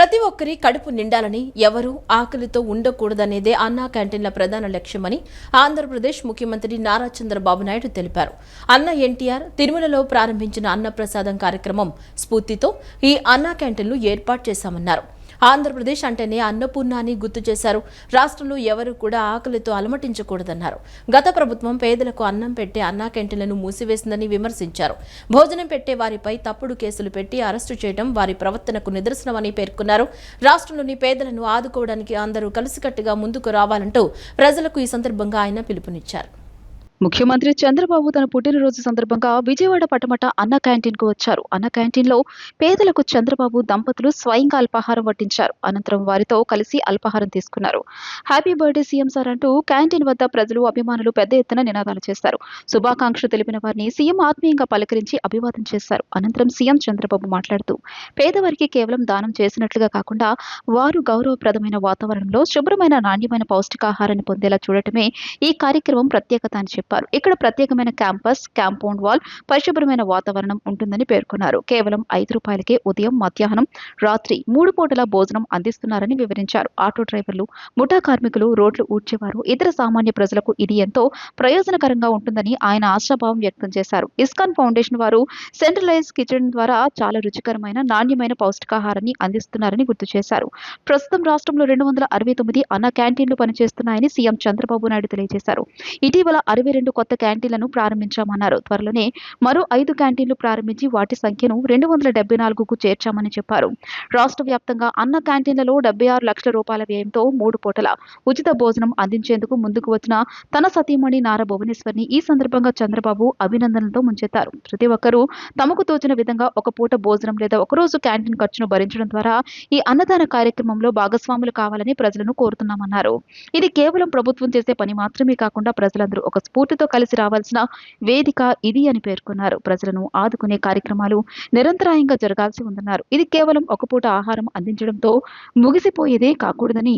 ప్రతి ఒక్కరి కడుపు నిండాలని, ఎవరూ ఆకలితో ఉండకూడదనేదే అన్నా క్యాంటీన్ల ప్రధాన లక్ష్యమని ఆంధ్రప్రదేశ్ ముఖ్యమంత్రి నారా చంద్రబాబు నాయుడు తెలిపారు. అన్న ఎన్టీఆర్ తిరుమలలో ప్రారంభించిన అన్నప్రసాదం కార్యక్రమం స్ఫూర్తితో ఈ అన్నా క్యాంటీన్లు ఏర్పాటు చేశామన్నారు. ఆంధ్రప్రదేశ్ అంటేనే అన్నపూర్ణ అని గుర్తు చేశారు. రాష్ట్రంలో ఎవరూ కూడా ఆకలితో అలమటించకూడదన్నారు. గత ప్రభుత్వం పేదలకు అన్నం పెట్టే అన్నా క్యాంటీన్లను మూసివేసిందని విమర్శించారు. భోజనం పెట్టే వారిపై తప్పుడు కేసులు పెట్టి అరెస్టు చేయడం వారి ప్రవర్తనకు నిదర్శనమని పేర్కొన్నారు. రాష్ట్రంలోని పేదలను ఆదుకోవడానికి అందరూ కలిసికట్టుగా ముందుకు రావాలంటూ ప్రజలకు ఈ సందర్భంగా ఆయన పిలుపునిచ్చారు. ముఖ్యమంత్రి చంద్రబాబు తన పుట్టినరోజు సందర్భంగా విజయవాడ పట్టమట అన్న క్యాంటీన్ కు వచ్చారు. అన్న క్యాంటీన్ లో పేదలకు చంద్రబాబు దంపతులు స్వయంగా అల్పాహారం వడ్డించారు. అనంతరం వారితో కలిసి అల్పాహారం తీసుకున్నారు. హ్యాపీ బర్త్డే సీఎం సార్ అంటూ క్యాంటీన్ వద్ద ప్రజలు, అభిమానులు పెద్ద ఎత్తున నినాదాలు చేశారు. శుభాకాంక్షలు తెలిపిన వారిని సీఎం ఆత్మీయంగా పలకరించి అభివాదం చేశారు. అనంతరం సీఎం చంద్రబాబు మాట్లాడుతూ పేదవారికి కేవలం దానం చేసినట్లుగా కాకుండా వారు గౌరవప్రదమైన వాతావరణంలో శుభ్రమైన, నాణ్యమైన పౌష్టికాహారాన్ని పొందేలా చూడటమే ఈ కార్యక్రమం ప్రత్యేకత అని చెప్పారు. ఇక్కడ ప్రత్యేకమైన క్యాంపస్, కాంపౌండ్ వాల్, పరిశుభ్రమైన వాతావరణం ఉంటుందని పేర్కొన్నారు. కేవలం 5 రూపాయలకే ఉదయం, మధ్యాహ్నం, రాత్రి 3 పూటల భోజనం అందిస్తున్నారని వివరించారు. ఆటో డ్రైవర్లు, ముఠా కార్మికులు, రోడ్లు ఊడ్చేవారు, ఇతర సామాన్య ప్రజలకు ఇది ఎంతో ప్రయోజనకరంగా ఉంటుందని ఆయన ఆశాభావం వ్యక్తం చేశారు. ఇస్కాన్ ఫౌండేషన్ వారు సెంట్రలైజ్ కిచెన్ ద్వారా చాలా రుచికరమైన, నాణ్యమైన పౌష్టికాహారాన్ని అందిస్తున్నారని గుర్తు చేశారు. ప్రస్తుతం రాష్ట్రంలో 269 అన్న క్యాంటీన్లు పనిచేస్తున్నాయని సీఎం చంద్రబాబు నాయుడు తెలియజేశారు. ఇటీవల 62 కొత్త క్యాంటీన్లను ప్రారంభించామన్నారు. త్వరలోనే మరో 5 క్యాంటీన్లు ప్రారంభించి వాటి సంఖ్యను 274కు చేర్చామని చెప్పారు. రాష్ట్ర వ్యాప్తంగా అన్న క్యాంటీన్లలో 76 లక్షల రూపాయల వ్యయంతో 3 పూటల ఉచిత భోజనం అందించేందుకు ముందుకు వచ్చిన తన సతీమణి నారా భువనేశ్వర్ని ఈ సందర్భంగా చంద్రబాబు అభినందనలతో ముంచెత్తారు. ప్రతి ఒక్కరూ తమకు తోచిన విధంగా ఒక పూట భోజనం లేదా ఒకరోజు క్యాంటీన్ ఖర్చును భరించడం ద్వారా ఈ అన్నదాన కార్యక్రమంలో భాగస్వాములు కావాలని ప్రజలను కోరుతున్నామన్నారు. ఇది కేవలం ప్రభుత్వం చేసే పని మాత్రమే కాకుండా ప్రజలందరూ ఒక స్ఫూర్తితో కలిసి రావాల్సిన వేదిక ఇది అని పేర్కొన్నారు. ప్రజలను ఆదుకునే కార్యక్రమాలు నిరంతరాయంగా జరగాల్సి ఉందన్నారు. ఇది కేవలం ఒక పూట ఆహారం అందించడంతో ముగిసిపోయేదే కాకూడదని,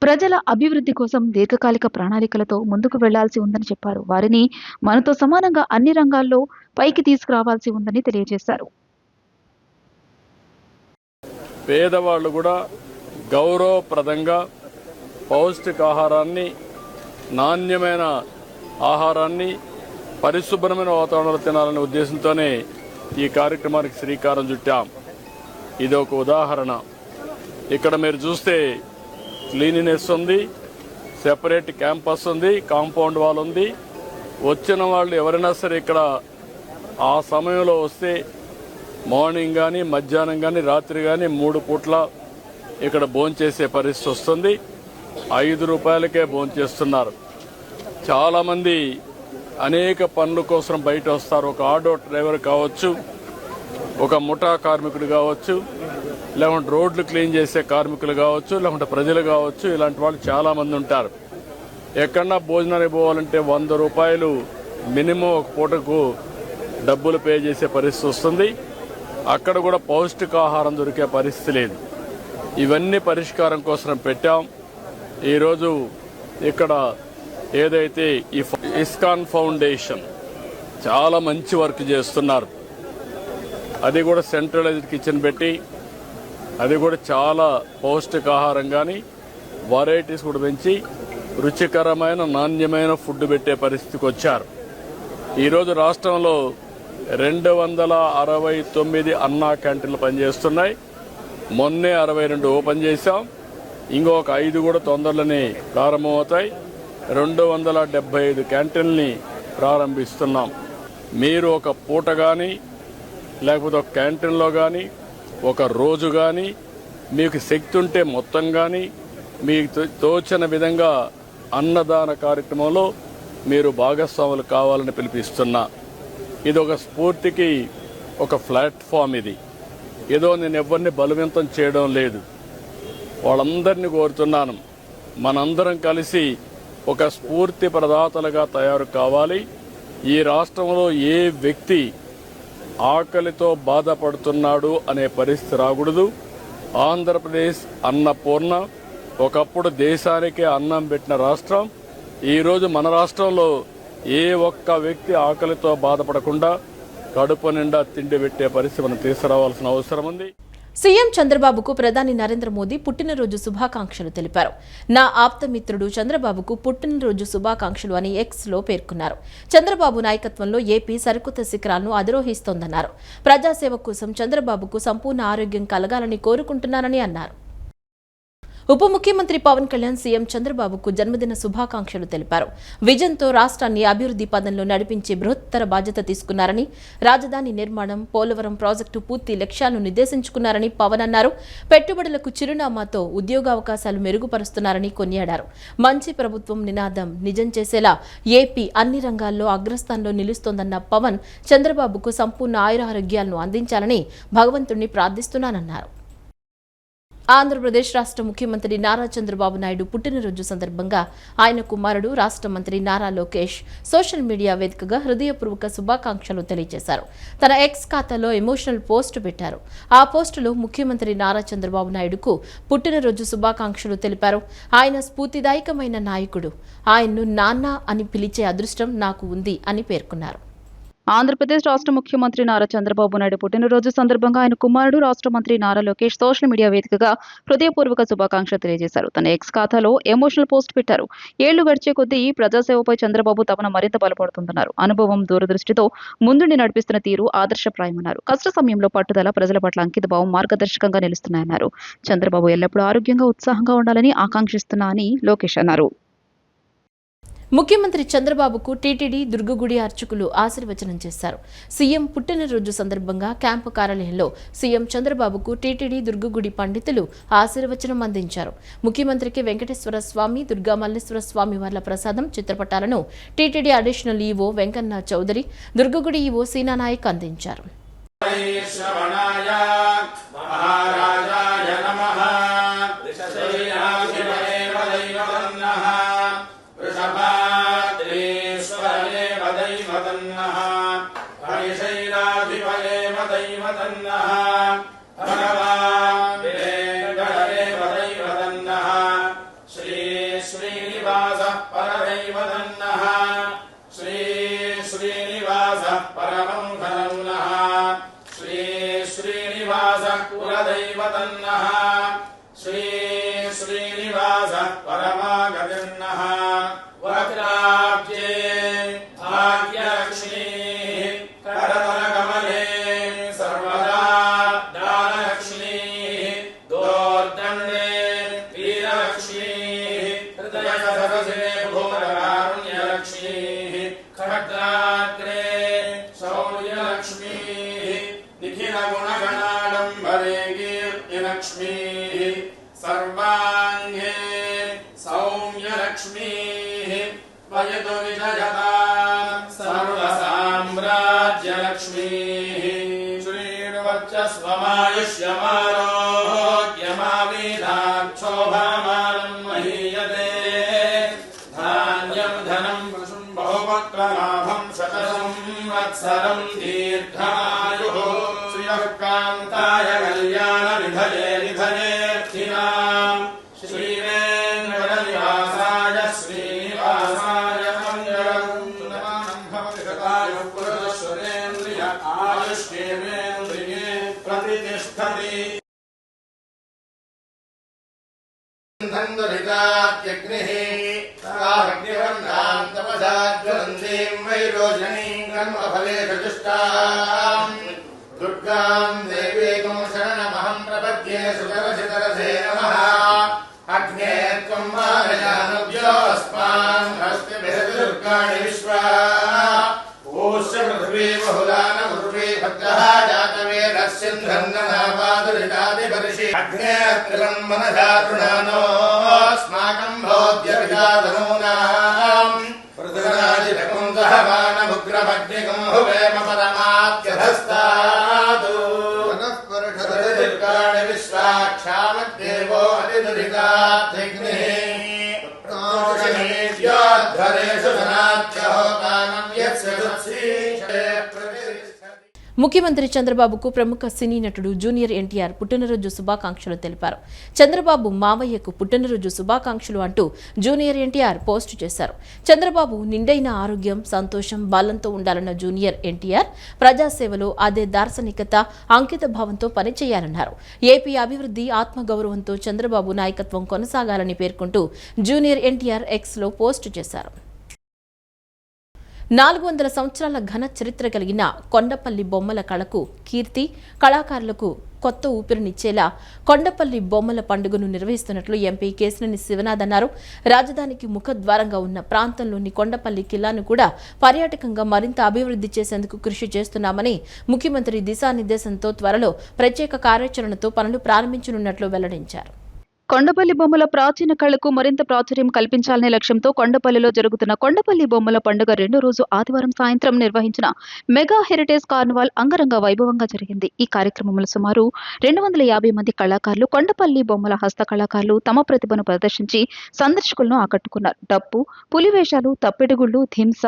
ప్రజల అభివృద్ధి కోసం దీర్ఘకాలిక ప్రణాళికలతో ముందుకు వెళ్లాల్సి ఉందని చెప్పారు. వారిని మనతో సమానంగా అన్ని రంగాల్లో పైకి తీసుకురావాల్సి ఉందని తెలియజేశారు. పేదవాళ్ళు కూడా గౌరవప్రదంగా పౌష్టికాహారాన్ని, నాణ్యమైన ఆహారాన్ని పరిశుభ్రమైన వాతావరణంలో తినాలనే ఉద్దేశంతోనే ఈ కార్యక్రమానికి శ్రీకారం చుట్టాం. ఇది ఒక ఉదాహరణ. ఇక్కడ మీరు చూస్తే క్లీనినెస్ ఉంది, సెపరేట్ క్యాంపస్ ఉంది, కాంపౌండ్ వాల్ ఉంది. వచ్చిన వాళ్ళు ఎవరైనా సరే ఇక్కడ ఆ సమయంలో వస్తే మార్నింగ్ కానీ, మధ్యాహ్నం కానీ, రాత్రి కానీ 3 పూట్ల ఇక్కడ భోంచేసే పరిస్థితి వస్తుంది. 5 రూపాయలకే భోంచేస్తున్నారు. చాలామంది అనేక పనుల కోసం బయట వస్తారు. ఒక ఆటో డ్రైవర్ కావచ్చు, ఒక ముఠా కార్మికుడు కావచ్చు, లేకుంటే రోడ్లు క్లీన్ చేసే కార్మికులు కావచ్చు, లేకుంటే ప్రజలు కావచ్చు. ఇలాంటి వాళ్ళు చాలామంది ఉంటారు. ఎక్కడన్నా భోజనానికి పోవాలంటే 100 రూపాయలు మినిమం ఒక పూటకు డబ్బులు పే చేసే పరిస్థితి వస్తుంది. అక్కడ కూడా పౌష్టికాహారం దొరికే పరిస్థితి లేదు. ఇవన్నీ పరిష్కారం కోసం పెట్టాం. ఈరోజు ఇక్కడ ఏదైతే ఈ ఇస్కాన్ ఫౌండేషన్ చాలా మంచి వర్క్ చేస్తున్నారు. అది కూడా సెంట్రలైజ్డ్ కిచెన్ పెట్టి, అది కూడా చాలా పౌష్టికాహారం కానీ వెరైటీస్ కూడా పెంచి రుచికరమైన, నాణ్యమైన ఫుడ్ పెట్టే పరిస్థితికి వచ్చారు. ఈరోజు రాష్ట్రంలో 269 అన్నా క్యాంటీన్లు పనిచేస్తున్నాయి. మొన్నే 62 ఓపెన్ చేశాం. ఇంకొక 5 కూడా తొందరలోనే ప్రారంభమవుతాయి. 275 క్యాంటీన్ని ప్రారంభిస్తున్నాం. మీరు ఒక పూట కానీ, లేకపోతే ఒక క్యాంటీన్లో కానీ, ఒక రోజు కానీ, మీకు శక్తి ఉంటే మొత్తం కానీ, మీకు తోచిన విధంగా అన్నదాన కార్యక్రమంలో మీరు భాగస్వాములు కావాలని పిలిపిస్తున్నా. ఇది ఒక స్ఫూర్తికి ఒక ప్లాట్ఫామ్. ఇది ఏదో నేను ఎవరిని బలవంతం చేయడం లేదు. వాళ్ళందరినీ కోరుతున్నాను, మనందరం కలిసి ఒక స్ఫూర్తి ప్రదాతలుగా తయారు కావాలి. ఈ రాష్ట్రంలో ఏ వ్యక్తి ఆకలితో బాధపడుతున్నాడు అనే పరిస్థితి రాకూడదు. ఆంధ్రప్రదేశ్ అన్నపూర్ణ, ఒకప్పుడు దేశానికే అన్నం పెట్టిన రాష్ట్రం. ఈరోజు మన రాష్ట్రంలో ఏ ఒక్క వ్యక్తి ఆకలితో బాధపడకుండా కడుపు నిండా తిండి పెట్టే పరిస్థితి మనం తీసుకురావాల్సిన అవసరం ఉంది. సీఎం చంద్రబాబుకు ప్రధాని నరేంద్ర మోదీ పుట్టినరోజు శుభాకాంక్షలు తెలిపారు. నా ఆప్తమిత్రుడు చంద్రబాబుకు పుట్టినరోజు శుభాకాంక్షలు అని ఎక్స్లో పేర్కొన్నారు. చంద్రబాబు నాయకత్వంలో ఏపీ సరికొత్త శిఖరాలను అధిరోహిస్తోందన్నారు. ప్రజాసేవ కోసం చంద్రబాబుకు సంపూర్ణ ఆరోగ్యం కలగాలని కోరుకుంటున్నారని అన్నారు. ఉప ముఖ్యమంత్రి పవన్ కళ్యాణ్ సీఎం చంద్రబాబుకు జన్మదిన శుభాకాంక్షలు తెలిపారు. విజన్తో రాష్ట్రాన్ని అభివృద్ధి పదంలో నడిపించే బృహత్తర బాధ్యత తీసుకున్నారని, రాజధాని నిర్మాణం, పోలవరం ప్రాజెక్టు పూర్తి లక్ష్యాలను నిర్దేశించుకున్నారని పవన్ అన్నారు. పెట్టుబడులకు చిరునామాతో ఉద్యోగావకాశాలు మెరుగుపరుస్తున్నారని కొనియాడారు. మంచి ప్రభుత్వం నినాదం నిజం చేసేలా ఏపీ అన్ని రంగాల్లో అగ్రస్థానంలో నిలుస్తోందన్న పవన్ చంద్రబాబుకు సంపూర్ణ ఆయురారోగ్యాలను అందించాలని భగవంతుణ్ణి ప్రార్థిస్తున్నానన్నారు. ఆంధ్రప్రదేశ్ రాష్ట్ర ముఖ్యమంత్రి నారా చంద్రబాబు నాయుడు పుట్టినరోజు సందర్భంగా ఆయన కుమారుడు రాష్ట్ర మంత్రి నారా లోకేష్ సోషల్ మీడియా వేదికగా హృదయపూర్వక శుభాకాంక్షలు తెలియజేశారు. తన ఎక్స్ ఖాతాలో ఎమోషనల్ పోస్ట్ పెట్టారు. ఆ పోస్టులో ముఖ్యమంత్రి నారా చంద్రబాబు నాయుడుకు పుట్టినరోజు శుభాకాంక్షలు తెలిపారు. ఆయన స్ఫూర్తిదాయకమైన నాయకుడు. ఆయన్ను నాన్న అని పిలిచే అదృష్టం నాకు ఉంది అని పేర్కొన్నారు. ఆంధ్రప్రదేశ్ రాష్ట్ర ముఖ్యమంత్రి నారా చంద్రబాబు నాయుడు పుట్టినరోజు సందర్భంగా ఆయన కుమారుడు రాష్ట్ర మంత్రి నారా లోకేష్ సోషల్ మీడియా వేదికగా హృదయపూర్వక శుభాకాంక్షలు తెలియజేశారు. తన ఎక్స్ ఖాతాలో ఎమోషనల్ పోస్ట్ పెట్టారు. ఏళ్లు గడిచే కొద్దీ ప్రజాసేవపై చంద్రబాబు తపన మరింత బలపడుతుందన్నారు. అనుభవం, దూరదృష్టితో ముందుండి నడిపిస్తున్న తీరు ఆదర్శప్రాయమన్నారు. కష్ట సమయంలో పట్టుదల, ప్రజల పట్ల అంకితభావం మార్గదర్శకంగా నిలుస్తున్నాయన్నారు. చంద్రబాబు ఎల్లప్పుడూ ఆరోగ్యంగా, ఉత్సాహంగా ఉండాలని ఆకాంక్షిస్తున్నా అని లోకేష్ అన్నారు. ముఖ్యమంత్రి చంద్రబాబుకు టీటీడీ దుర్గగుడి అర్చకులు ఆశీర్వచనం చేశారు. సీఎం పుట్టినరోజు సందర్భంగా క్యాంపు కార్యాలయంలో సీఎం చంద్రబాబుకు టీటీడీ దుర్గగుడి పండితులు ఆశీర్వచనం అందించారు. ముఖ్యమంత్రికి వెంకటేశ్వర స్వామి, దుర్గా మల్లేశ్వర స్వామి వార్ల ప్రసాదం, చిత్రపటాలను TTD additional EO Venkanna Chowdary, దుర్గగుడి ఈవో సీనా నాయక్ అందించారు. శ్రీ శ్రీనివాస పరమాగతిర్నః వక్రాబ్జే భాగ్యలక్ష్మీ కరతలకమలే సర్వదా దానలక్ష్మీ దోర్దండే వీరలక్ష్మీ హృదయసరసే భూతకారుణ్యలక్ష్మీ ఖడ్గాగ్రే శౌర్యలక్ష్మీ నిఖిలగుణగణాడంబరే కీర్తిలక్ష్మీ सर्वांगे सौम्यलक्ष्मी वयतु विजयता सर्वसाम्राज्यलक्ष्मी श्रीर्वच्चस्वमायुष्यमारोग्यमावेदाक्षोभामानं महीयते धान्यं धनं बहुवक्त्रलाभं शतसंवत्सरं दीर्घायुः श्रियः कान्ताय कल्याणनिधये निधये श्रीवेङ्कटनिवासाय श्रीनिवासाय मङ्गलं भवति सदाय पुरुषेन्द्रिय आयुष्येन्द्रिये प्रतिष्ठति धन्दुरितात्यग्निः साग्निवर्णां तपसाज्वलन्तीं वैरोचनीं कर्मफले चतुष्टाम् दुर्गां देवीं शरणमहं प्रपद्ये सुतरसितरसे नमः अग्ने त्वं मारयानुव्योऽस्मान् हस्तिभिः दुर्गाणि विश्वा ऊष्य पृथिवी बहुलानमुर्वी भद्रः जातवेदस्यन्धन्ननापादुरितादिपर्षि अग्ने त्रिलं मनसा तृणानोऽस्माकं भोद्यविदाधनूनाम् पृथुराजितकं दहमानमुग्रमग्निकं हुवेम परमात्यधस्तादु दुर्गाणि विश्वाक्षामद्देवो अधिदुरिताग्निः प्रोषणेभ्योद्धरेषु धनात्यहोतानं यस्य ముఖ్యమంత్రి చంద్రబాబుకు ప్రముఖ సినీ నటుడు జూనియర్ ఎన్టీఆర్ పుట్టినరోజు శుభాకాంక్షలు తెలిపారు. చంద్రబాబు మావయ్యకు పుట్టినరోజు శుభాకాంక్షలు అంటూ జూనియర్ ఎన్టీఆర్ పోస్టు చేశారు. చంద్రబాబు నిండైన ఆరోగ్యం, సంతోషం, బలంతో ఉండాలన్న జూనియర్ ఎన్టీఆర్ ప్రజాసేవలో అదే దార్శనికత, అంకిత భావంతో పనిచేయాలన్నారు. ఏపీ అభివృద్ధి, ఆత్మగౌరవంతో చంద్రబాబు నాయకత్వం కొనసాగాలని పేర్కొంటూ జూనియర్ ఎన్టీఆర్ ఎక్స్లో పోస్టు చేశారు. 400 సంవత్సరాల ఘన చరిత్ర కలిగిన కొండపల్లి బొమ్మల కళకు కీర్తి, కళాకారులకు కొత్త ఊపిరినిచ్చేలా కొండపల్లి బొమ్మల పండుగను నిర్వహిస్తున్నట్లు ఎంపీ కేశినేని శివనాథ్ అన్నారు. రాజధానికి ముఖద్వారంగా ఉన్న ప్రాంతంలోని కొండపల్లి కిల్లాను కూడా పర్యాటకంగా మరింత అభివృద్ధి చేసేందుకు కృషి చేస్తున్నామని ముఖ్యమంత్రి దిశానిర్దేశంతో త్వరలో ప్రత్యేక కార్యాచరణతో పనులు ప్రారంభించనున్నట్లు వెల్లడించారు. కొండపల్లి బొమ్మల ప్రాచీన కళకు మరింత ప్రాచుర్యం కల్పించాలనే లక్ష్యంతో కొండపల్లిలో జరుగుతున్న కొండపల్లి బొమ్మల పండుగ 2వ రోజు ఆదివారం సాయంత్రం నిర్వహించిన మెగా హెరిటేజ్ కార్నివాల్ అంగరంగ వైభవంగా జరిగింది. ఈ కార్యక్రమంలో సుమారు 250 మంది కళాకారులు, కొండపల్లి బొమ్మల హస్త కళాకారులు తమ ప్రతిభను ప్రదర్శించి సందర్శకులను ఆకట్టుకున్నారు. డప్పు, పులివేషాలు, తప్పెడుగుళ్లు, ధింస,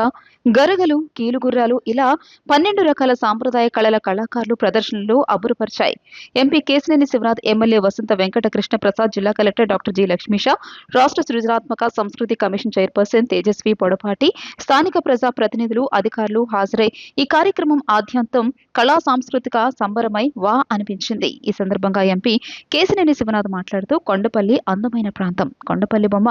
గరగలు, కీలుగుర్రాలు ఇలా 12 రకాల సాంప్రదాయ కళల కళాకారులు ప్రదర్శనలు అబ్బురపరిచాయి. ఎంపీ కేశినేని శివనాథ్, ఎమ్మెల్యే వసంత వెంకట కృష్ణ ప్రసాద్, జిల్లా కలెక్టర్ డాక్టర్ జి లక్ష్మీషా, రాష్ట్ర సృజనాత్మక సంస్కృతి కమిషన్ చైర్పర్సన్ తేజస్వి పొడపాటి, స్థానిక ప్రజా ప్రతినిధులు, అధికారులు హాజరై ఈ కార్యక్రమం ఆద్యంతం కళా సాంస్కృతిక సంబరమై వా అనిపించింది. ఈ సందర్భంగా ఎంపీ కేశినేని శివనాథ్ మాట్లాడుతూ కొండపల్లి అందమైన ప్రాంతం, కొండపల్లి బొమ్మ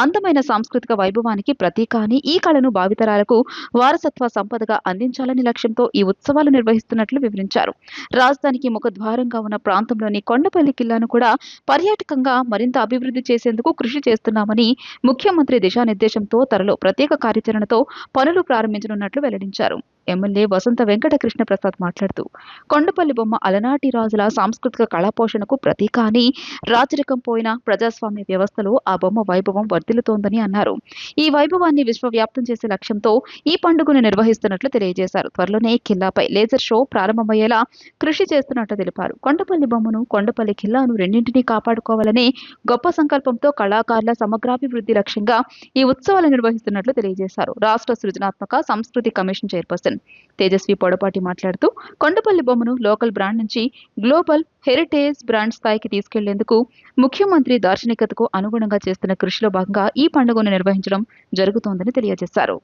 అందమైన సాంస్కృతిక వైభవానికి ప్రతీక అని, ఈ కళను భావితరాలకు వారసత్వ సంపదగా అందించాలని లక్ష్యంతో ఈ ఉత్సవాలు నిర్వహిస్తున్నట్లు వివరించారు. రాజధానికి ముఖద్వారంగా ఉన్న ప్రాంతంలోని కొండపల్లి కిల్లాను కూడా పర్యాటకంగా మరింత అభివృద్ధి చేసేందుకు కృషి చేస్తున్నామని ముఖ్యమంత్రి దిశానిర్దేశంతో త్వరలో ప్రత్యేక కార్యాచరణతో పనులు ప్రారంభించనున్నట్లు వెల్లడించారు. ఎమ్మెల్యే వసంత వెంకట కృష్ణ ప్రసాద్ మాట్లాడుతూ కొండపల్లి బొమ్మ అలనాటి రాజుల సాంస్కృతిక కళాపోషణకు ప్రతీక అని, రాజరికం పోయిన ప్రజాస్వామ్య వ్యవస్థలో ఆ బొమ్మ వైభవం వర్ధిల్లుతోందని అన్నారు. ఈ వైభవాన్ని విశ్వవ్యాప్తం చేసే లక్ష్యంతో ఈ పండుగను నిర్వహిస్తున్నట్లు తెలియజేశారు. త్వరలోనే కిల్లాపై లేజర్ షో ప్రారంభమయ్యేలా కృషి చేస్తున్నట్లు తెలిపారు. కొండపల్లి బొమ్మను, కొండపల్లి కిల్లాను రెండింటినీ కాపాడుకోవాలనే గొప్ప సంకల్పంతో కళాకారుల సమగ్రాభివృద్ధి లక్ష్యంగా ఈ ఉత్సవాలు నిర్వహిస్తున్నట్లు తెలియజేశారు. రాష్ట్ర సృజనాత్మక సంస్కృతి కమిషన్ చైర్పర్సన్ తేజస్వి పొడపాటి మాట్లాడుతూ కొండపల్లి బొమ్మను లోకల్ బ్రాండ్ నుంచి గ్లోబల్ హెరిటేజ్ బ్రాండ్ స్థాయికి తీసుకెళ్లేందుకు ముఖ్యమంత్రి దార్శనికతకు అనుగుణంగా చేస్తున్న కృషిలో భాగంగా ఈ పండుగను నిర్వహించడం జరుగుతోందని తెలియజేశారు.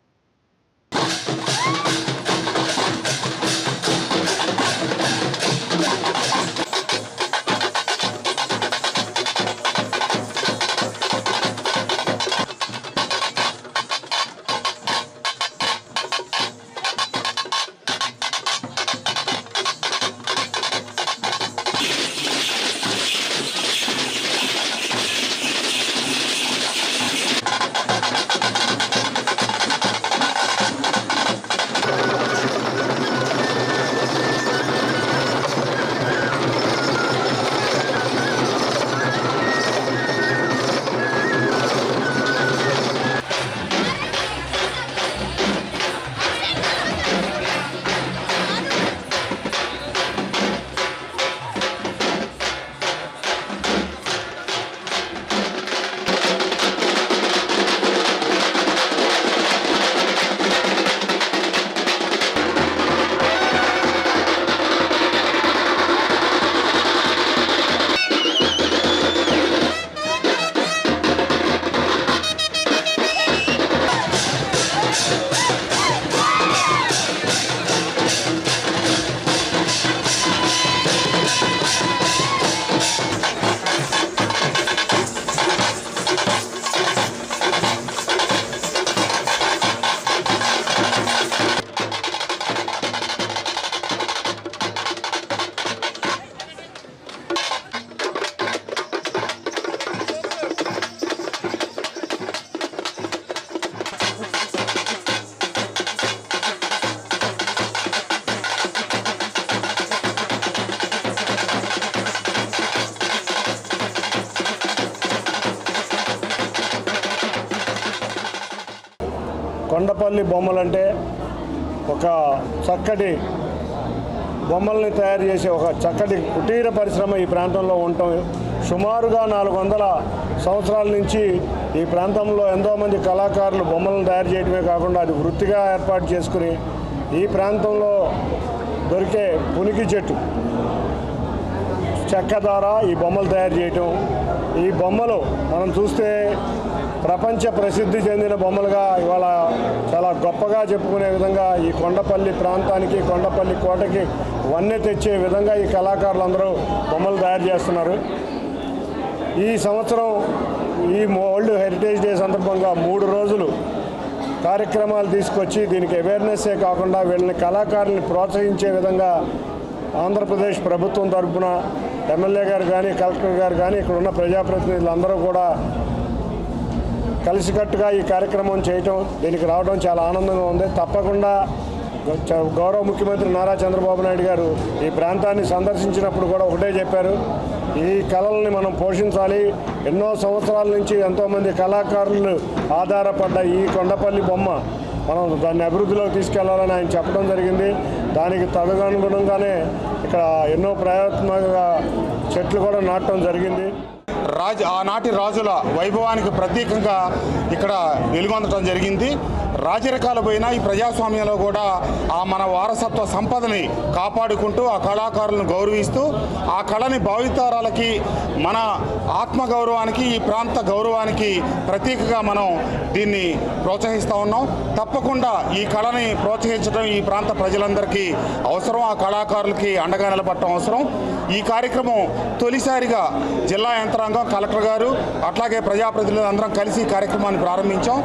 కొండపల్లి బొమ్మలంటే ఒక చక్కటి బొమ్మల్ని తయారు చేసే ఒక చక్కటి కుటీర పరిశ్రమ ఈ ప్రాంతంలో ఉండటం. సుమారుగా 400 సంవత్సరాల నుంచి ఈ ప్రాంతంలో ఎంతోమంది కళాకారులు బొమ్మలను తయారు చేయడమే కాకుండా అది వృత్తిగా ఏర్పాటు చేసుకుని ఈ ప్రాంతంలో దొరికే పునికి చెట్టు చెక్క ద్వారా ఈ బొమ్మలు తయారు చేయటం. ఈ బొమ్మలు మనం చూస్తే ప్రపంచ ప్రసిద్ధి చెందిన బొమ్మలుగా ఇవాళ చాలా గొప్పగా చెప్పుకునే విధంగా ఈ కొండపల్లి ప్రాంతానికి, కొండపల్లి కోటకి వన్నె తెచ్చే విధంగా ఈ కళాకారులందరూ బొమ్మలు తయారు చేస్తున్నారు. ఈ సంవత్సరం ఈ వరల్డ్ హెరిటేజ్ డే సందర్భంగా 3 రోజులు కార్యక్రమాలు తీసుకొచ్చి దీనికి అవేర్నెస్సే కాకుండా వీళ్ళని కళాకారుల్ని ప్రోత్సహించే విధంగా ఆంధ్రప్రదేశ్ ప్రభుత్వం తరఫున ఎమ్మెల్యే గారు కానీ, కలెక్టర్ గారు కానీ, ఇక్కడ ఉన్న ప్రజాప్రతినిధులందరూ కూడా కలిసికట్టుగా ఈ కార్యక్రమం చేయటం, దీనికి రావడం చాలా ఆనందంగా ఉంది. తప్పకుండా గౌరవ ముఖ్యమంత్రి నారా చంద్రబాబు నాయుడు గారు ఈ ప్రాంతాన్ని సందర్శించినప్పుడు కూడా ఒకటే చెప్పారు, ఈ కళల్ని మనం పోషించాలి. ఎన్నో సంవత్సరాల నుంచి ఎంతోమంది కళాకారులు ఆధారపడ్డ ఈ కొండపల్లి బొమ్మ మనం దాన్ని అభివృద్ధిలోకి తీసుకెళ్లాలని ఆయన చెప్పడం జరిగింది. దానికి తదనుగుణంగానే ఇక్కడ ఎన్నో ప్రయత్నాలుగా చెట్లు కూడా నాటడం జరిగింది. ఆనాటి రాజుల వైభవానికి ప్రతీకంగా ఇక్కడ వెలుగొందడం జరిగింది. రాజరికాలు పోయినా ఈ ప్రజాస్వామ్యంలో కూడా ఆ మన వారసత్వ సంపదని కాపాడుకుంటూ ఆ కళాకారులను గౌరవిస్తూ ఆ కళని భావితరాలకి మన ఆత్మగౌరవానికి, ఈ ప్రాంత గౌరవానికి ప్రతీకగా మనం దీన్ని ప్రోత్సహిస్తూ ఉన్నాం. తప్పకుండా ఈ కళని ప్రోత్సహించడం ఈ ప్రాంత ప్రజలందరికీ అవసరం, ఆ కళాకారులకి అండగా నిలబడటం అవసరం. ఈ కార్యక్రమం తొలిసారిగా జిల్లా యంత్రాంగం, కలెక్టర్ గారు అట్లాగే ప్రజాప్రతినిధులు అందరం కలిసి ఈ కార్యక్రమాన్ని ప్రారంభించాం.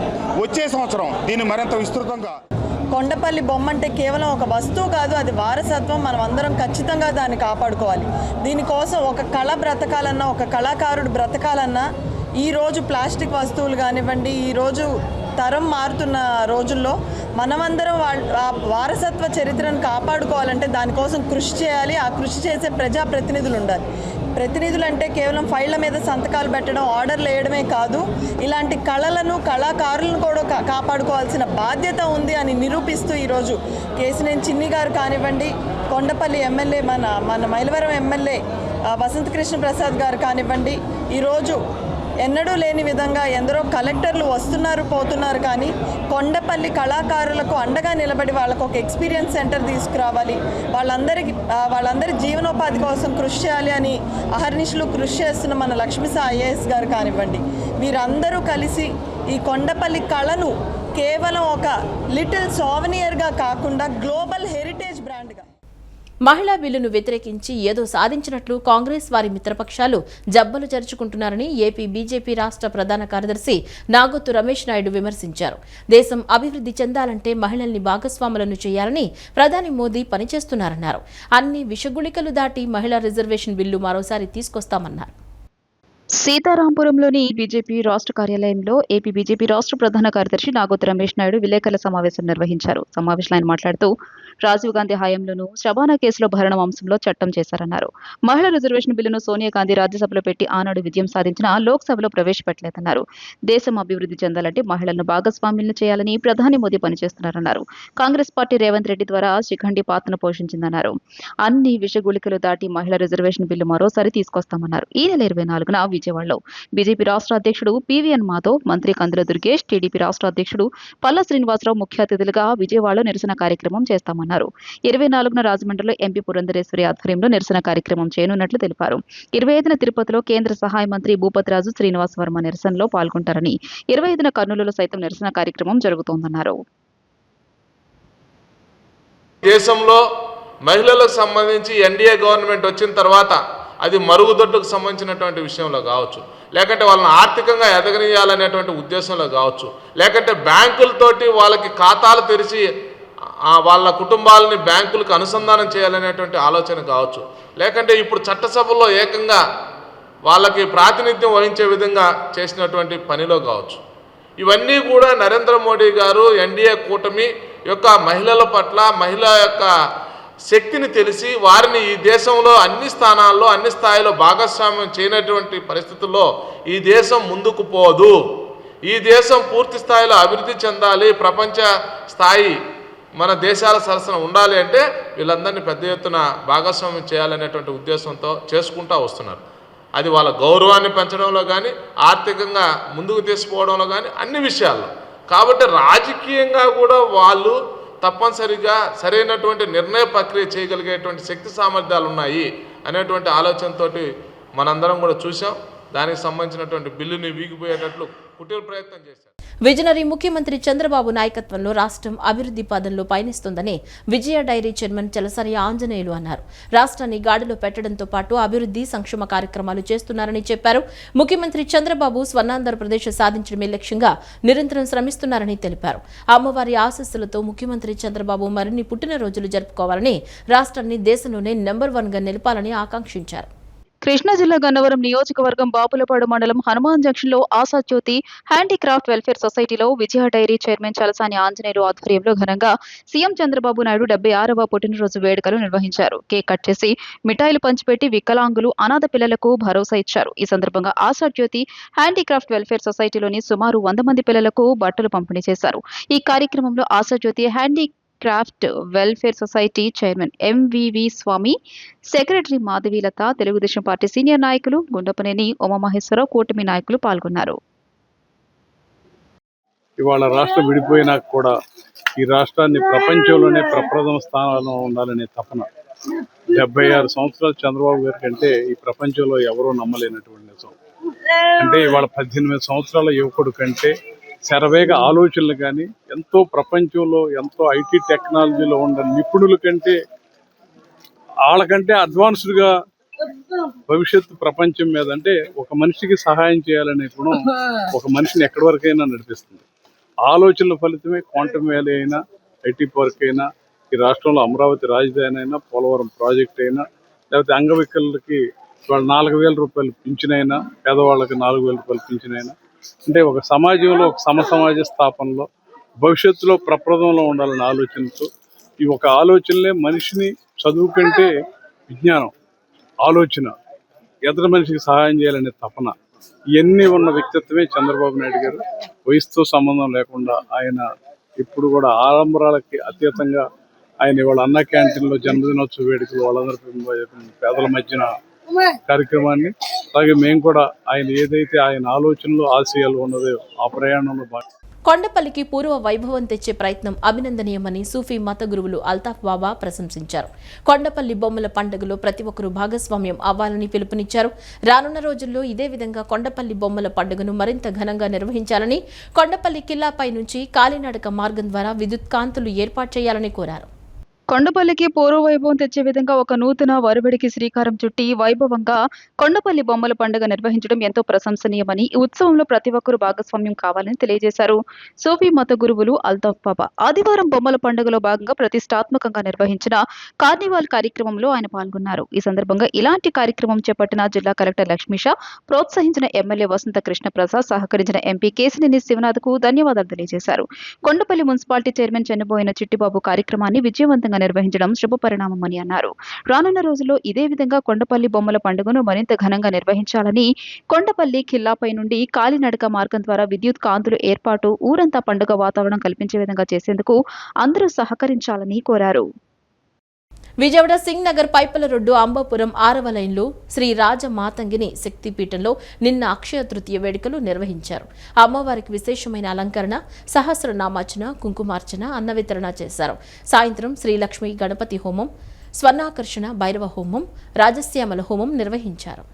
వచ్చే సంవత్సరం దీన్ని మరింత విస్తృతంగా. కొండపల్లి బొమ్మ అంటే కేవలం ఒక వస్తువు కాదు, అది వారసత్వం. మనం అందరం ఖచ్చితంగా దాన్ని కాపాడుకోవాలి. దీనికోసం ఒక కళ బ్రతకాలన్నా, ఒక కళాకారుడు బ్రతకాలన్నా ఈరోజు ప్లాస్టిక్ వస్తువులు కానివ్వండి, ఈరోజు తరం మారుతున్న రోజుల్లో మనమందరం ఆ వారసత్వ చరిత్రను కాపాడుకోవాలంటే దానికోసం కృషి చేయాలి. ఆ కృషి చేసే ప్రజాప్రతినిధులు ఉండాలి. ప్రతినిధులు అంటే కేవలం ఫైళ్ళ మీద సంతకాలు పెట్టడం, ఆర్డర్లు వేయడమే కాదు, ఇలాంటి కళలను, కళాకారులను కూడా కాపాడుకోవాల్సిన బాధ్యత ఉంది అని నిరూపిస్తూ ఈరోజు కేశినేని చిన్ని గారు కానివ్వండి, కొండపల్లి ఎమ్మెల్యే మన మైలవరం ఎమ్మెల్యే వసంత కృష్ణ ప్రసాద్ గారు కానివ్వండి, ఈరోజు ఎన్నడూ లేని విధంగా ఎందరో కలెక్టర్లు వస్తున్నారు పోతున్నారు, కానీ కొండపల్లి కళాకారులకు అండగా నిలబడి వాళ్ళకు ఒక ఎక్స్పీరియన్స్ సెంటర్ తీసుకురావాలి, వాళ్ళందరి జీవనోపాధి కోసం కృషి చేయాలి అని అహర్నిశలు కృషి చేస్తున్న మన లక్ష్మీసా ఐఏఎస్ గారు కానివ్వండి, వీరందరూ కలిసి ఈ కొండపల్లి కళను కేవలం ఒక లిటిల్ సోవనియర్గా కాకుండా గ్లోబల్ హెరిటేజ్ బ్రాండ్గా. మహిళా బిల్లును వ్యతిరేకించి ఏదో సాధించినట్లు కాంగ్రెస్ వారి మిత్రపక్షాలు జబ్బలు జరుచుకుంటున్నారని ఏపీ బీజేపీ రాష్ట్ర ప్రధాన కార్యదర్శి నాగొత్తు రమేష్ నాయుడు విమర్శించారు. దేశం అభివృద్ధి చెందాలంటే మహిళల్ని భాగస్వాములను చేయాలని ప్రధాని మోదీ పనిచేస్తున్నారన్నారు. అన్ని విషగుళికలు దాటి మహిళా రిజర్వేషన్ బిల్లు మరోసారి తీసుకొస్తామన్నారు. సీతారాంపురంలోని బీజేపీ రాష్ట్ర కార్యాలయంలో ఏపీ బీజేపీ రాష్ట్ర ప్రధాన కార్యదర్శి నాగొత్తు రమేష్ నాయుడు విలేకరుల సమావేశం నిర్వహించారు. సమావేశంలో ఆయన మాట్లాడుతూ రాజీవ్ గాంధీ హయాంలోనూ శబానా కేసులో భరణం అంశంలో చట్టం చేశారన్నారు. మహిళా రిజర్వేషన్ బిల్లును సోనియా గాంధీ రాజ్యసభలో పెట్టి ఆనాడు విజయం సాధించిన లోక్సభలో ప్రవేశపెట్టలేదన్నారు. దేశం అభివృద్ధి చెందాలంటే మహిళలను భాగస్వామ్యులను చేయాలని ప్రధాని మోదీ పనిచేస్తున్నారన్నారు. కాంగ్రెస్ పార్టీ రేవంత్ రెడ్డి ద్వారా శిఖండి పాత్రను పోషించిందన్నారు. అన్ని విషగుళికలు దాటి మహిళా రిజర్వేషన్ బిల్లు మరోసారి తీసుకొస్తామన్నారు. ఈ నెల 24న విజయవాడలో బీజేపీ రాష్ట్ర అధ్యక్షుడు పివిఎన్ మాధవ్, మంత్రి కందుల దుర్గేష్, టీడీపీ రాష్ట్ర అధ్యక్షుడు పల్లా శ్రీనివాసరావు ముఖ్య అతిథులుగా విజయవాడలో నిరసన కార్యక్రమం చేస్తామన్నారు. 24న రాజమండ్రిలో ఎంపీ పురంధరేశ్వరి ఆధ్వర్యంలో నిరసన కార్యక్రమం చేయనున్నట్లు తెలిపారు. 25న తిరుపతిలో కేంద్ర సహాయ మంత్రి భూపతిరాజు శ్రీనివాస్ వర్మ నిరసనలో పాల్గొంటారని, 25న కర్నూలులో సైతం నిరసన కార్యక్రమం జరుగుతోందన్నారు. దేశంలో మహిళలకు సంబంధించి ఎన్డీఏ గవర్నమెంట్ వచ్చిన తర్వాత అది మరుగుదొడ్డుకు సంబంధించినటువంటి విషయంలో కావచ్చు, లేకంటే వాళ్ళని ఆర్థికంగా ఎదగనీయాలనేటువంటి ఉద్దేశంలో కావచ్చు, లేకంటే బ్యాంకులతోటి వాళ్ళకి ఖాతాలు తెరిచి వాళ్ళ కుటుంబాలని బ్యాంకులకు అనుసంధానం చేయాలనేటువంటి ఆలోచన కావచ్చు, లేకంటే ఇప్పుడు చట్టసభల్లో ఏకంగా వాళ్ళకి ప్రాతినిధ్యం వహించే విధంగా చేసినటువంటి పనిలో కావచ్చు. ఇవన్నీ కూడా నరేంద్ర మోడీ గారు ఎన్డీఏ కూటమి యొక్క మహిళల పట్ల, మహిళ యొక్క శక్తిని తెలిసి వారిని ఈ దేశంలో అన్ని స్థానాల్లో, అన్ని స్థాయిలో భాగస్వామ్యం చేయనటువంటి పరిస్థితుల్లో ఈ దేశం ముందుకు పోదు. ఈ దేశం పూర్తి స్థాయిలో అభివృద్ధి చెందాలి, ప్రపంచ స్థాయి మన దేశాల సరసన ఉండాలి అంటే వీళ్ళందరినీ పెద్ద ఎత్తున భాగస్వామ్యం చేయాలనేటువంటి ఉద్దేశంతో చేసుకుంటూ వస్తున్నారు. అది వాళ్ళ గౌరవాన్ని పెంచడంలో కానీ, ఆర్థికంగా ముందుకు తీసుకుపోవడంలో కానీ, అన్ని విషయాల్లో. కాబట్టి రాజకీయంగా కూడా వాళ్ళు తప్పనిసరిగా సరైనటువంటి నిర్ణయ ప్రక్రియ చేయగలిగేటువంటి శక్తి సామర్థ్యాలు ఉన్నాయి అనేటువంటి ఆలోచనతోటి మనందరం కూడా చూసాం. దానికి సంబంధించినటువంటి బిల్లుని వీగిపోయేటట్లు కుటీర ప్రయత్నం చేశారు. విజనరీ ముఖ్యమంత్రి చంద్రబాబు నాయకత్వంలో రాష్ట్రం అభివృద్ధి పదంలో పయనిస్తుందని విజయ డైరీ చైర్మన్ చలసరి ఆంజనేయులు అన్నారు. రాష్ట్రాన్ని గాడిలో పెట్టడంతో పాటు అభివృద్ధి సంక్షేమ కార్యక్రమాలు చేస్తున్నారని చెప్పారు. ముఖ్యమంత్రి చంద్రబాబు స్వర్ణాంధ్రప్రదేశ్ సాధించడమే లక్ష్యంగా నిరంతరం శ్రమిస్తున్నారని తెలిపారు. అమ్మవారి ఆశీస్సులతో ముఖ్యమంత్రి చంద్రబాబు మరిన్ని పుట్టినరోజులు జరుపుకోవాలని, రాష్ట్రాన్ని దేశంలోనే నెంబర్ 1గా నిలపాలని ఆకాంక్షించారు. కృష్ణా జిల్లా గన్నవరం నియోజకవర్గం బాపులపాడు మండలం హనుమాన్ జంక్షన్ లో ఆశాజ్యోతి హ్యాండీక్రాఫ్ట్ వెల్ఫేర్ సొసైటీలో విజయ డైరీ చైర్మన్ చలసాని ఆంజనేయులు ఆధ్వర్యంలో ఘనంగా సీఎం చంద్రబాబు నాయుడు 76వ పుట్టినరోజు వేడుకలు నిర్వహించారు. కేక్ కట్ చేసి మిఠాయిలు పంచిపెట్టి వికలాంగులు, అనాథ పిల్లలకు భరోసా ఇచ్చారు. ఈ సందర్భంగా ఆశాజ్యోతి హ్యాండీక్రాఫ్ట్ వెల్ఫేర్ సొసైటీలోని సుమారు 100 మంది పిల్లలకు బట్టలు పంపిణీ చేశారు. ఈ కార్యక్రమంలో Ashajyothi craft welfare society chairman MVV Swamy, secretary Madhavilatha, Telugu Desam party senior నాయకులు గుండపనేని ఉమామహేశ్వరరావు, కూటమి నాయకులు పాల్గొన్నారు. ఇవాళ రాష్ట్రం విడిపోయినాక కూడా ఈ రాష్ట్రాన్ని ప్రపంచంలోనే ప్రప్రథమ స్థానంలో ఉండాలనే తపన 76 సంవత్సరాలు చంద్రబాబు గారి కంటే ఈ ప్రపంచంలో ఎవరూ నమ్మలేనటువంటి నిజం. అంటే ఇవాళ 18 సంవత్సరాల యువకుడు కంటే శరవేగ ఆలోచనలు కానీ, ఎంతో ప్రపంచంలో ఎంతో ఐటీ టెక్నాలజీలో ఉన్న నిపుణుల కంటే వాళ్ళకంటే అడ్వాన్స్డ్గా భవిష్యత్తు ప్రపంచం మీద, అంటే ఒక మనిషికి సహాయం చేయాలనే గుణం ఒక మనిషిని ఎక్కడి వరకైనా నడిపిస్తుంది. ఆలోచనల ఫలితమే క్వాంటమ్ వ్యాలీ అయినా, ఐటీ పార్క్ అయినా, ఈ రాష్ట్రంలో అమరావతి రాజధాని అయినా, పోలవరం ప్రాజెక్ట్ అయినా, లేకపోతే అంగవికలులకి వాళ్ళ 4,000 రూపాయలు పింఛనైనా, పేదవాళ్ళకి 4,000 రూపాయలు పింఛనైనా, అంటే ఒక సమాజంలో ఒక సమసమాజ స్థాపనలో భవిష్యత్తులో ప్రప్రదంలో ఉండాలనే ఆలోచనతో ఈ ఒక ఆలోచనలే మనిషిని, చదువు కంటే విజ్ఞానం, ఆలోచన, ఎదుటి మనిషికి సహాయం చేయాలనే తపన, ఇవన్నీ ఉన్న వ్యక్తిత్వమే చంద్రబాబు నాయుడు గారు. వయసుతో సంబంధం లేకుండా ఆయన ఇప్పుడు కూడా ఆడంబరాలకి అతీతంగా ఆయన ఇవాళ అన్న క్యాంటీన్లో జన్మదినోత్సవ వేడుకలు వాళ్ళందరూ పేదల మధ్యన కార్యక్రమాన్ని, అలాగే మేము కూడా ఆయన ఏదైతే ఆయన ఆలోచనలు, ఆశయాలు ఉన్నదో ఆ ప్రయాణంలో కొండపల్లికి పూర్వ వైభవం తెచ్చే ప్రయత్నం అభినందనీయమని సూఫీ మత గురువులు అల్తాఫ్ బాబా ప్రశంసించారు. కొండపల్లి బొమ్మల పండుగలో ప్రతి ఒక్కరూ భాగస్వామ్యం అవ్వాలని పిలుపునిచ్చారు. రానున్న రోజుల్లో ఇదే విధంగా కొండపల్లి బొమ్మల పండుగను మరింత ఘనంగా నిర్వహించాలని, కొండపల్లి కిల్లాపై నుంచి కాలినడక మార్గం ద్వారా విద్యుత్ కాంతులు ఏర్పాటు చేయాలని కోరారు. కొండపల్లికి పూర్వ వైభవం తెచ్చే విధంగా ఒక నూతన వరవడికి శ్రీకారం చుట్టి వైభవంగా కొండపల్లి బొమ్మల పండుగ నిర్వహించడం ఎంతో ప్రశంసనీయమని, ఈ ఉత్సవంలో ప్రతి ఒక్కరూ భాగస్వామ్యం కావాలని తెలియజేశారు. సూఫీ మత గురువులు అల్తాఫ్ బాబా ఆదివారం బొమ్మల పండుగలో భాగంగా ప్రతిష్టాత్మకంగా నిర్వహించిన కార్నివాల్ కార్యక్రమంలో ఆయన పాల్గొన్నారు. ఈ సందర్భంగా ఇలాంటి కార్యక్రమం చేపట్టిన జిల్లా కలెక్టర్ లక్ష్మీష, ప్రోత్సహించిన ఎమ్మెల్యే వసంత కృష్ణ ప్రసాద్, సహకరించిన ఎంపీ కేసినేని శివనాథ్కు ధన్యవాదాలు తెలియజేశారు. కొండపల్లి మున్సిపాలిటీ చైర్మన్ చెన్నబోయిన చిట్టిబాబు కార్యక్రమాన్ని విజయవంతంగా నిర్వహించడం శుభపరిణామమని అన్నారు. రానున్న రోజుల్లో ఇదే విధంగా కొండపల్లి బొమ్మల పండుగను మరింత ఘనంగా నిర్వహించాలని, కొండపల్లి ఖిల్లాపై నుండి కాలినడక మార్గం ద్వారా విద్యుత్ కాంతులు ఏర్పాటు, ఊరంతా పండుగ వాతావరణం కల్పించే విధంగా చేసేందుకు అందరూ సహకరించాలని కోరారు. విజయవాడ సింగ్ నగర్ పైపల రోడ్డు అంబాపురం 6వ లైన్లో శ్రీ రాజ మాతంగిని శక్తిపీఠంలో నిన్న అక్షయ తృతీయ వేడుకలు నిర్వహించారు. అమ్మవారికి విశేషమైన అలంకరణ, సహస్రనామార్చన, కుంకుమార్చన, అన్న వితరణ చేశారు. సాయంత్రం శ్రీ లక్ష్మీ గణపతి హోమం, స్వర్ణాకర్షణ భైరవ హోమం, రాజశ్యామల హోమం నిర్వహించారు.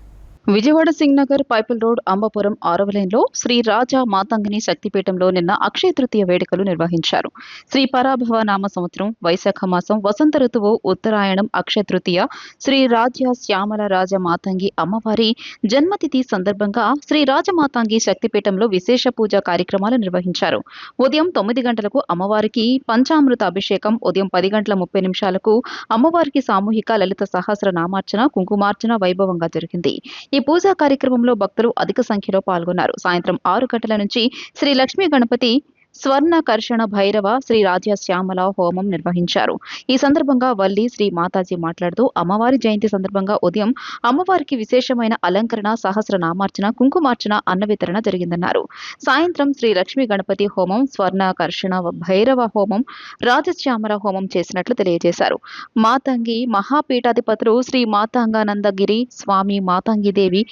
విజయవాడ సింగ్ నగర్ పైపుల్ రోడ్ అంబాపురం 6వ లైన్లో శ్రీ రాజా మాతంగిని శక్తిపీఠంలో నిన్న అక్షయ తృతీయ వేడుకలు నిర్వహించారు. శ్రీ పరాభవ నామ సంవత్సరం, వైశాఖ మాసం, వసంత ఋతువు, ఉత్తరాయణం, అక్షయ తృతీయ, శ్రీ రాజ్య శ్యామల రాజ మాతంగి అమ్మవారి జన్మతిథి సందర్భంగా శ్రీ రాజమాతంగి శక్తిపీఠంలో విశేష పూజా కార్యక్రమాలు నిర్వహించారు. ఉదయం 9 గంటలకు అమ్మవారికి పంచామృత అభిషేకం, ఉదయం 10:30 అమ్మవారికి సామూహిక లలిత సహస్ర నామార్చన, కుంకుమార్చన వైభవంగా జరిగింది. ఈ పూజా కార్యక్రమంలో భక్తులు అధిక సంఖ్యలో పాల్గొన్నారు. సాయంత్రం 6 గంటల నుంచి శ్రీ లక్ష్మీ గణపతి, స్వర్ణకర్షణ భైరవ, శ్రీ రాజ్య శ్యామల హోమం నిర్వహించారు. ఈ సందర్భంగా వల్లి శ్రీ మాతాజీ మాట్లాడుతూ అమ్మవారి జయంతి సందర్భంగా ఉదయం అమ్మవారికి విశేషమైన అలంకరణ, సహస్రనామార్చన, కుంకుమార్చన, అన్న వితరణ జరిగిందన్నారు. సాయంత్రం శ్రీ లక్ష్మీ గణపతి హోమం, స్వర్ణకర్షణ భైరవ హోమం, రాజశ్యామల హోమం చేసినట్లు తెలియజేశారు. మాతంగి మహాపీఠాధిపతులు శ్రీ మాతాంగానందగిరి స్వామి మాతంగిదేవి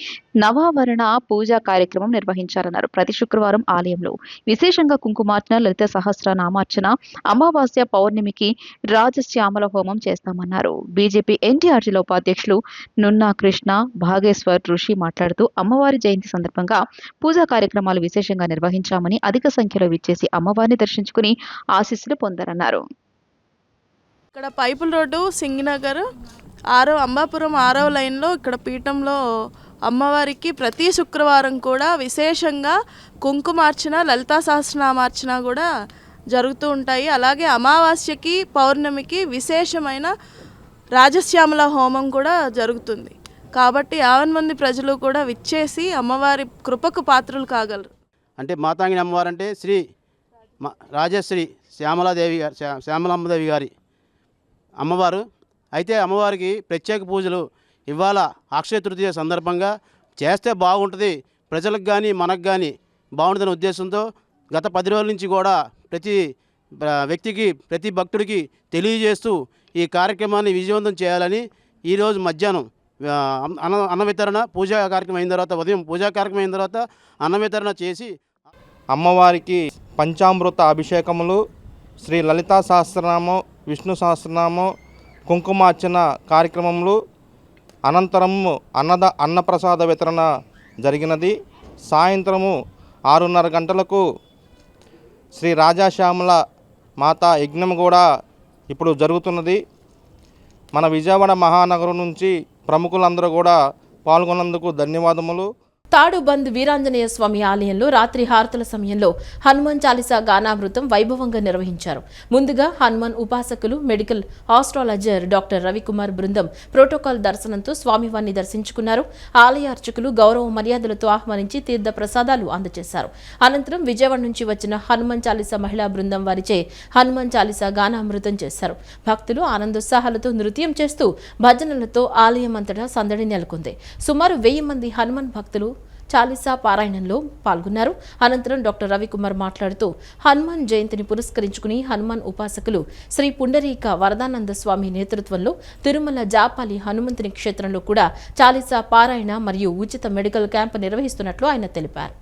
నవావరణ పూజా కార్యక్రమం నిర్వహించారన్నారు. ప్రతి శుక్రవారం ఆలయంలో విశేషంగా కుంకుమ కుంకుమార్చన, లలిత సహస్రనామార్చన, అమావాస్య, పౌర్ణమికి రాజశ్యామల హోమం చేస్తామన్నారు. బీజేపీ ఎన్టీఆర్ జిల్లా ఉపాధ్యక్షులు నున్నా కృష్ణ భాగేశ్వర్ ఋషి మాట్లాడుతూ అమ్మవారి జయంతి సందర్భంగా పూజా కార్యక్రమాలు విశేషంగా నిర్వహించామని, అధిక సంఖ్యలో విచ్చేసి అమ్మవారిని దర్శించుకుని ఆశీస్సులు పొందారన్నారు. ఇక్కడ పైపుల్ రోడ్డు సింగినగర్ అంబాపురం 6వ లైన్లో ఇక్కడ పీఠంలో అమ్మవారికి ప్రతి శుక్రవారం కూడా విశేషంగా కుంకుమార్చన, లలితా సహస్రనామార్చన కూడా జరుగుతూ ఉంటాయి. అలాగే అమావాస్యకి, పౌర్ణమికి విశేషమైన రాజశ్యామల హోమం కూడా జరుగుతుంది. కాబట్టి 50 మంది ప్రజలు కూడా విచ్చేసి అమ్మవారి కృపకు పాత్రలు కాగలరు. అంటే మాతాంగిని అమ్మవారు అంటే శ్రీ రాజశ్రీ శ్యామలాంబదేవి గారి అమ్మవారు. అయితే అమ్మవారికి ప్రత్యేక పూజలు ఇవాళ అక్షయ తృతీయ సందర్భంగా చేస్తే బాగుంటుంది, ప్రజలకు కానీ మనకు కానీ బాగుంటుందనే ఉద్దేశంతో గత 10 రోజుల నుంచి కూడా ప్రతి వ్యక్తికి, ప్రతి భక్తుడికి తెలియజేస్తూ ఈ కార్యక్రమాన్ని విజయవంతం చేయాలని ఈరోజు మధ్యాహ్నం అన్న వితరణ పూజా కార్యక్రమం అయిన తర్వాత, ఉదయం పూజా కార్యక్రమం అయిన తర్వాత అన్న వితరణ చేసి అమ్మవారికి పంచామృత అభిషేకములు, శ్రీ లలితా సహస్రనామం, విష్ణు సహస్రనామం, కుంకుమార్చన కార్యక్రమములు అనంతరము అన్నప్రసాద వితరణ జరిగినది. సాయంత్రము 6:30 గంటలకు శ్రీ రాజశ్యామల మాత యజ్ఞం కూడా ఇప్పుడు జరుగుతున్నది. మన విజయవాడ మహానగరం నుంచి ప్రముఖులందరూ కూడా పాల్గొన్నందుకు ధన్యవాదములు. తాడుబంద్ వీరాంజనేయ స్వామి ఆలయంలో రాత్రి హారతుల సమయంలో హనుమాన్ చాలీసా గానామృతం వైభవంగా నిర్వహించారు. ముందుగా హనుమాన్ ఉపాసకులు, మెడికల్ ఆస్ట్రాలజర్ డాక్టర్ రవికుమార్ బృందం ప్రోటోకాల్ దర్శనంతో స్వామివారిని దర్శించుకున్నారు. ఆలయ అర్చకులు గౌరవ మర్యాదలతో ఆహ్వానించి తీర్థ ప్రసాదాలు అందజేశారు. అనంతరం విజయవాడ నుంచి వచ్చిన హనుమాన్ చాలీసా మహిళా బృందం వారిచే హనుమాన్ చాలీసా గానామృతం చేశారు. భక్తులు ఆనందోత్సాహాలతో నృత్యం చేస్తూ భజనలతో ఆలయం అంతటా సందడి నెలకొంది. సుమారు 1000 మంది హనుమాన్ భక్తులు చాలీసా పారాయణంలో పాల్గొన్నారు. అనంతరం డాక్టర్ రవికుమార్ మాట్లాడుతూ హనుమాన్ జయంతిని పురస్కరించుకుని హనుమాన్ ఉపాసకులు శ్రీ పుండరీక వరదానంద స్వామి నేతృత్వంలో తిరుమల జాపాలి హనుమంతుని క్షేత్రంలో కూడా చాలీసా పారాయణ మరియు ఉచిత మెడికల్ క్యాంప్ నిర్వహిస్తున్నట్లు ఆయన తెలిపారు.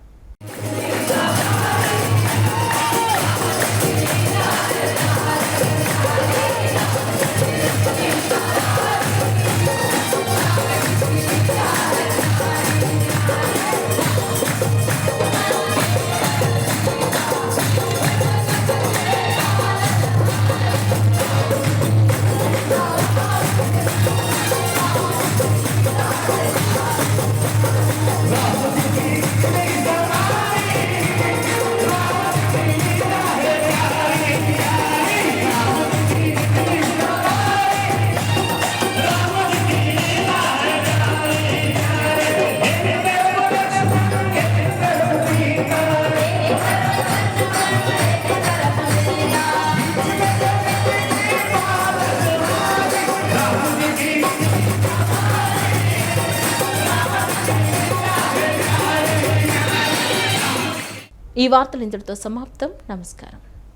ఈ వార్తలు ఇంతటితో సమాప్తం. నమస్కారం.